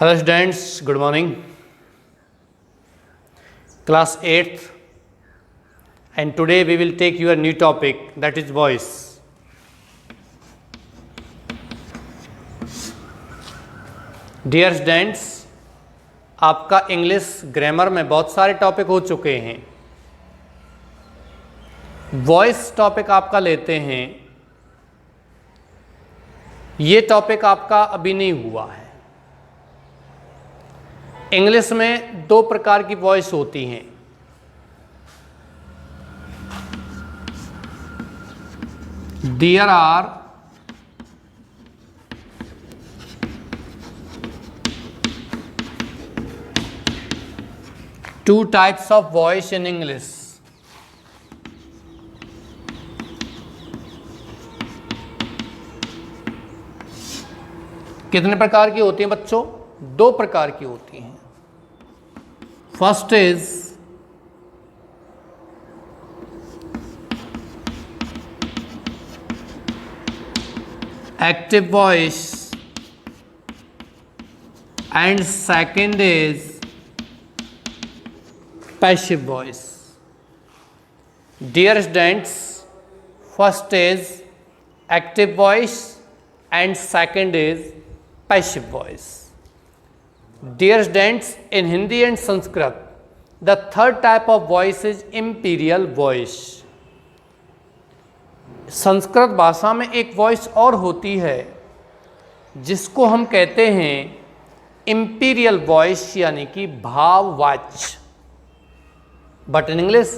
Hello students, good morning. Class 8th, and today we will take your new topic, that is voice. Dear students, आपका English grammar में बहुत सारे topic हो चुके हैं. Voice topic आपका लेते हैं. ये टॉपिक आपका अभी नहीं हुआ है. इंग्लिश में दो प्रकार की वॉइस होती हैं. There are two types of voice in English. कितने प्रकार की होती हैं बच्चों? दो प्रकार की होती हैं. First is active voice and second is passive voice. Dear students, first is active voice and second is passive voice. Dear students, in Hindi and Sanskrit, the third type of voice is imperial voice. Sanskrit भाषा में एक voice और होती है जिसको हम कहते हैं imperial voice, यानी कि भाववाच्य. But in English,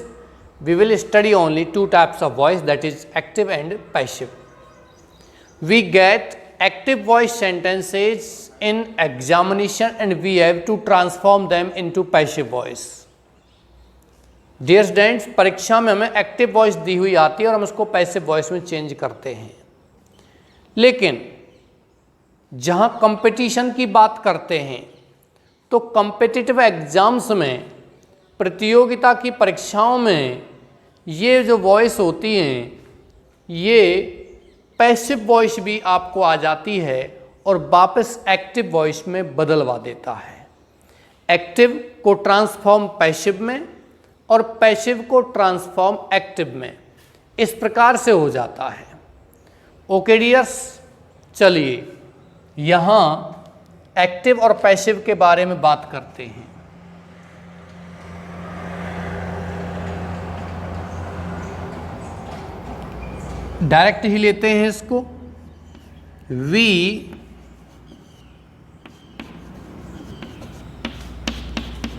we will study only two types of voice, that is active and passive. We get active voice sentences in examination and we have to transform them into passive voice. Dear students, परीक्षा में हमें active voice दी हुई आती है और हम उसको passive voice में चेंज करते हैं. लेकिन जहाँ कंपटीशन की बात करते हैं तो कॉम्पिटिटिव एग्जाम्स में, प्रतियोगिता की परीक्षाओं में ये जो वॉइस होती हैं ये पैसिव वॉइस भी आपको आ जाती है और वापस एक्टिव वॉइस में बदलवा देता है. एक्टिव को ट्रांसफॉर्म पैसिव में और पैसिव को ट्रांसफॉर्म एक्टिव में, इस प्रकार से हो जाता है. ओके डियर्स, चलिए यहाँ एक्टिव और पैसिव के बारे में बात करते हैं. डायरेक्ट ही लेते हैं इसको. We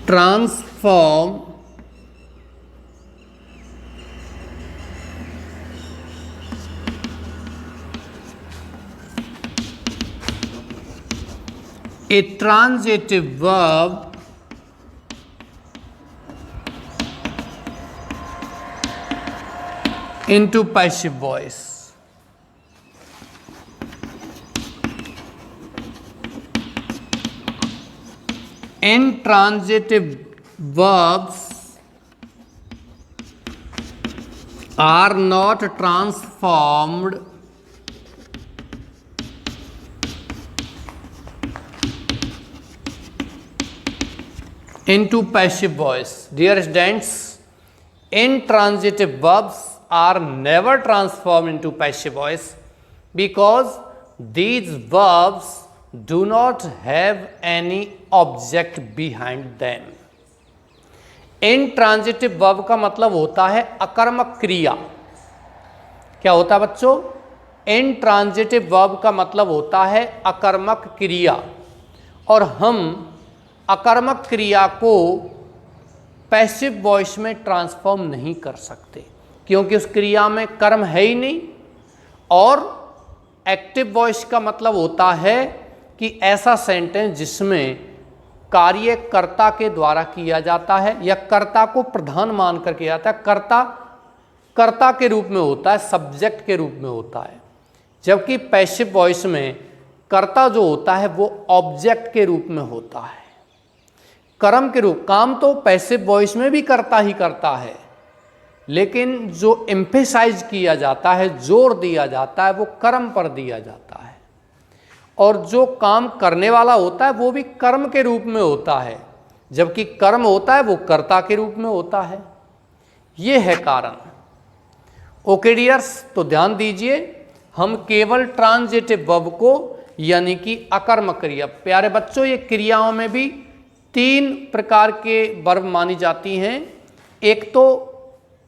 transform a transitive verb into passive voice. Intransitive verbs are not transformed into passive voice. Dear students, intransitive verbs are never transformed into passive voice because these verbs do not have any object behind them. Intransitive verb का मतलब होता है अकर्मक क्रिया. क्या होता है बच्चों? Intransitive verb का मतलब होता है अकर्मक क्रिया, और हम अकर्मक क्रिया को पैसिव वॉइस में ट्रांसफॉर्म नहीं कर सकते क्योंकि उस क्रिया में कर्म है ही नहीं. और एक्टिव वॉइस का मतलब होता है कि ऐसा सेंटेंस जिसमें कार्य कर्ता के द्वारा किया जाता है या कर्ता को प्रधान मानकर किया जाता है. कर्ता के रूप में होता है, सब्जेक्ट के रूप में होता है. जबकि पैसिव वॉइस में कर्ता जो होता है वो ऑब्जेक्ट के रूप में होता है, कर्म के रूप. काम तो पैसिव वॉइस में भी कर्ता ही करता है, लेकिन जो एम्फेसाइज किया जाता है, जोर दिया जाता है, वो कर्म पर दिया जाता है. और जो काम करने वाला होता है वो भी कर्म के रूप में होता है, जबकि कर्म होता है वो कर्ता के रूप में होता है। ये है कारण। ओके डियर्स, तो ध्यान दीजिए, हम केवल ट्रांजिटिव वर्ब को यानी कि अकर्मक क्रिया, प्यारे बच्चों ये क्रियाओं में भी 3 प्रकार के वर्ब मानी जाती हैं। एक तो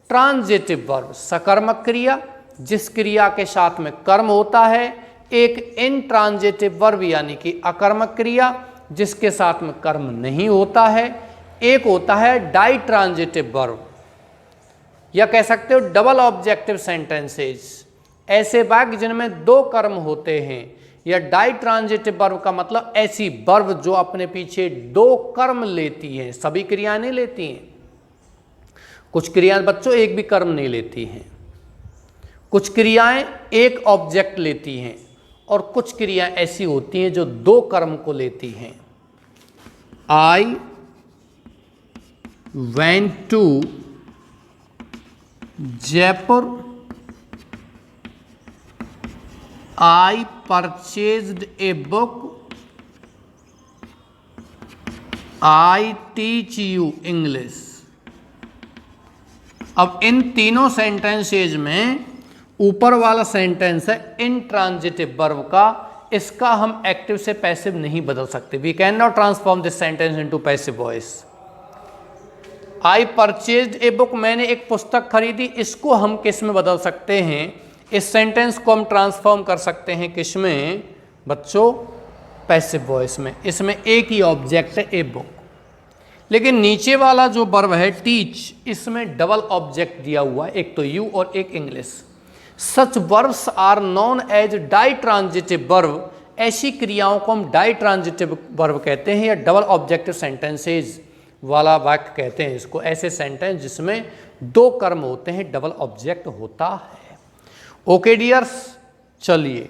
ट्रांजिटिव वर्ब सकर्मक क्रिया जिस क्रिया के साथ में कर्म होता है, एक इनट्रांजिटिव वर्ब यानी कि अकर्मक क्रिया जिसके साथ में कर्म नहीं होता है, एक होता है डाइट्रांजिटिव वर्ब या कह सकते हो डबल ऑब्जेक्टिव सेंटेंसेस, ऐसे वाक्य जिनमें 2 कर्म होते हैं। या डाइट्रांजिटिव वर्ब का मतलब ऐसी वर्ब जो अपने पीछे 2 कर्म लेती हैं, सभी क्रियाएं नहीं लेती हैं। कुछ क्रियाएं बच्चों एक भी कर्म नहीं लेती हैं, कुछ क्रियाएं एक ऑब्जेक्ट लेती हैं और कुछ क्रियाएं ऐसी होती हैं जो 2 कर्म को लेती हैं। I went to Jaipur, I purchased a book, I teach you English. अब इन तीनों सेंटेंसेज में ऊपर वाला सेंटेंस है इनट्रांजिटिव वर्ब का, इसका हम एक्टिव से पैसिव नहीं बदल सकते। We can not transform this sentence into passive voice. I purchased a book, मैंने एक पुस्तक खरीदी, इसको हम किस में बदल सकते हैं? इस सेंटेंस को हम ट्रांसफॉर्म कर सकते हैं किस में बच्चों? पैसिव वॉइस में। इसमें एक ही ऑब्जेक्ट है ए बुक, लेकिन नीचे वाला जो वर्ब है टीच, इसमें डबल ऑब्जेक्ट दिया हुआ है, एक तो यू और एक English. Such verbs are known as ditransitive verb, ऐसी क्रियाओं को हम डाइट्रांजिटिव वर्ब कहते हैं या डबल ऑब्जेक्टिव सेंटेंसेज वाला वाक्य कहते हैं इसको। ऐसे सेंटेंस जिसमें 2 कर्म होते हैं, डबल ऑब्जेक्ट होता है। ओके डियर्स, चलिए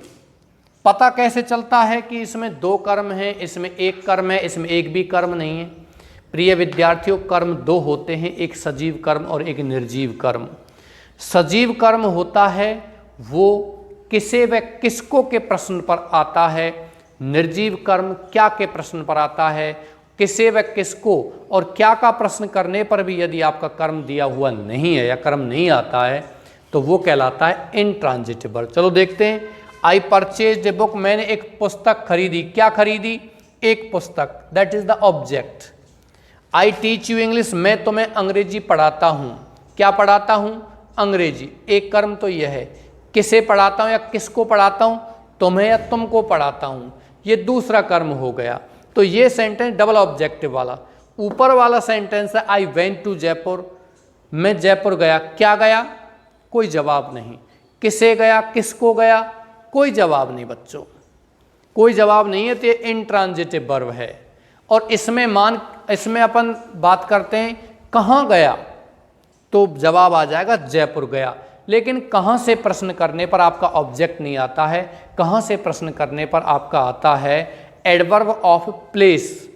पता कैसे चलता है कि इसमें 2 कर्म हैं, इसमें 1 कर्म है, इसमें एक भी कर्म नहीं है? प्रिय विद्यार्थियों, कर्म 2 होते हैं, एक सजीव कर्म और एक निर्जीव कर्म। सजीव कर्म होता है वो किसे व किसको के प्रश्न पर आता है, निर्जीव कर्म क्या के प्रश्न पर आता है, किसे व किसको और क्या का प्रश्न करने पर भी यदि आपका कर्म दिया हुआ नहीं है या कर्म नहीं आता है तो वो कहलाता है इनट्रांजिटिव वर्ब। चलो देखते हैं। आई परचेज्ड ए बुक, मैंने एक पुस्तक खरीदी। क्या खरीदी? एक पुस्तक, that is the object. I teach you English, मैं तुम्हें अंग्रेजी पढ़ाता हूँ। क्या पढ़ाता हूँ? अंग्रेजी। एक कर्म तो यह है। किसे पढ़ाता हूँ या किसको पढ़ाता हूँ? तुम्हें या तुमको पढ़ाता हूँ, ये दूसरा कर्म हो गया। तो ये सेंटेंस डबल ऑब्जेक्टिव वाला। ऊपर वाला सेंटेंस है आई वेंट टू जयपुर, मैं जयपुर गया। क्या गया? कोई जवाब नहीं। किसे गया? किसको गया? कोई जवाब नहीं बच्चों, कोई जवाब नहीं है, तो ये इनट्रांजिटिव वर्ब है। और इसमें अपन बात करते हैं कहाँ गया, तो जवाब आ जाएगा जयपुर गया। लेकिन कहाँ से प्रश्न करने पर आपका ऑब्जेक्ट नहीं आता है, कहाँ से प्रश्न करने पर आपका आता है एडवर्ब ऑफ प्लेस,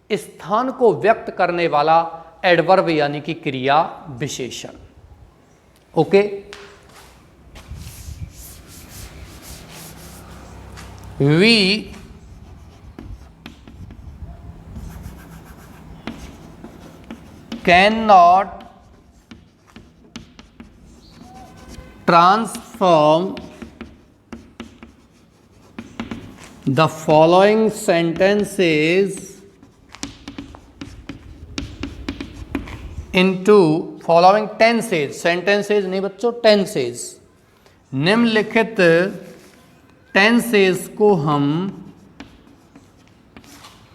स्थान को व्यक्त करने वाला एडवर्ब यानी कि क्रिया विशेषण। Okay, we can not transform the following sentences into following tenses, sentences नहीं बच्चों, tenses। निम्नलिखित tenses को हम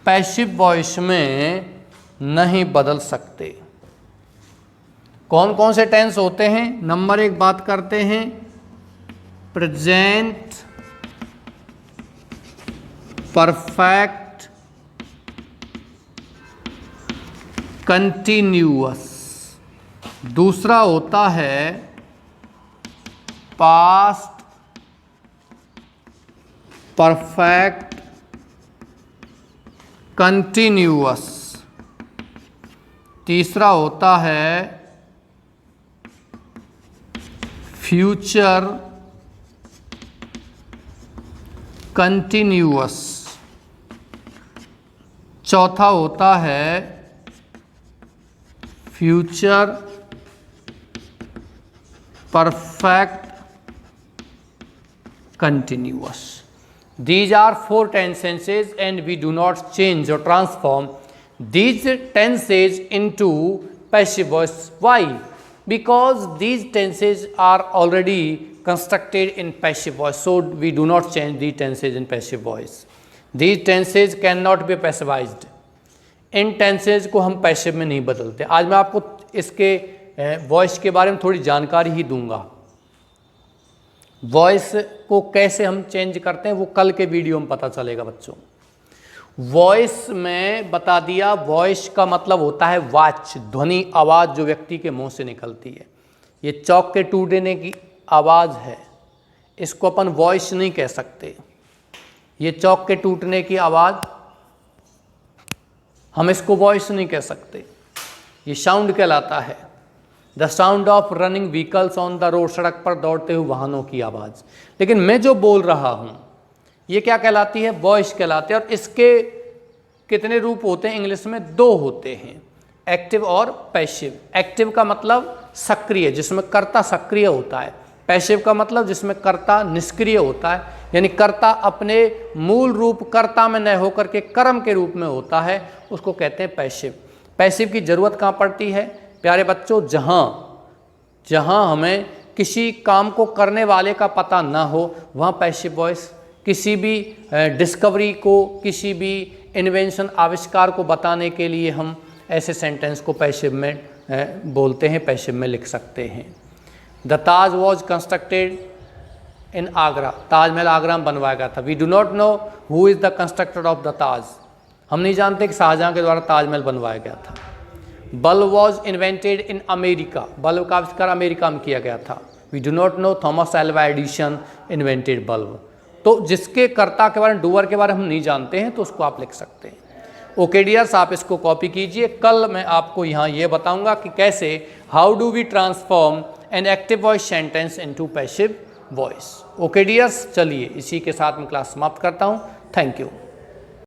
पैसिव वॉइस में नहीं बदल सकते। कौन कौन से टेंस होते हैं? नंबर 1 बात करते हैं प्रेजेंट परफेक्ट कंटिन्यूअस। दूसरा होता है पास्ट परफेक्ट कंटिन्यूअस। तीसरा होता है फ्यूचर कंटिन्यूअस। चौथा होता है future perfect continuous. These are 4 tenses and we do not change or transform these tenses into passive voice. Why? Because these tenses are already constructed in passive voice, so we do not change these tenses in passive voice. These tenses cannot be passivized. In tenses को हम passive में नहीं बदलते। आज मैं आपको इसके voice के बारे में थोड़ी जानकारी ही दूंगा। वॉइस को कैसे हम चेंज करते हैं वो कल के वीडियो में पता चलेगा बच्चों। वॉइस में बता दिया, वॉइस का मतलब होता है वाच, ध्वनि, आवाज़ जो व्यक्ति के मुंह से निकलती है। ये चौक के टूटने की आवाज़ है, इसको अपन वॉइस नहीं कह सकते। ये चौक के टूटने की आवाज़, हम इसको वॉइस नहीं कह सकते, ये साउंड कहलाता है। The sound of running vehicles on the road, सड़क पर दौड़ते हुए वाहनों की आवाज़। लेकिन मैं जो बोल रहा हूँ ये क्या कहलाती है? वॉइस कहलाते हैं। और इसके कितने रूप होते हैं इंग्लिश में? 2 होते हैं, एक्टिव और पैसिव। एक्टिव का मतलब सक्रिय, जिसमें कर्ता सक्रिय होता है। पैसिव का मतलब जिसमें कर्ता निष्क्रिय होता है, यानी कर्ता अपने मूल रूप कर्ता में न होकर के कर्म के रूप में होता है, उसको कहते हैं पैसिव। पैसिव की ज़रूरत कहाँ पड़ती है प्यारे बच्चों? जहाँ हमें किसी काम को करने वाले का पता ना हो, वहाँ पैसिव वॉइस। किसी भी डिस्कवरी को, किसी भी इन्वेंशन, आविष्कार को बताने के लिए हम ऐसे सेंटेंस को पैसिव में बोलते हैं, पैसिव में लिख सकते हैं। The Taj was constructed in Agra, Taj Mahal Agra में बनवाया गया था। We do not know who is the constructor of the Taj, हम नहीं जानते कि शाहजहाँ के द्वारा ताजमहल बनवाया गया था। Bulb was invented in America, bulb का आविष्कार अमेरिका में किया गया था। We do not know Thomas Alva Edison invented bulb. तो जिसके कर्ता के बारे में, डूअर के बारे में हम नहीं जानते हैं, तो उसको आप लिख सकते हैं। ओके डियर्स, आप इसको कॉपी कीजिए। कल मैं आपको यहाँ ये बताऊँगा कि कैसे, how do we transform an active voice sentence into passive voice. Okay dears, चलिए इसी के साथ मैं क्लास समाप्त करता हूँ। Thank you.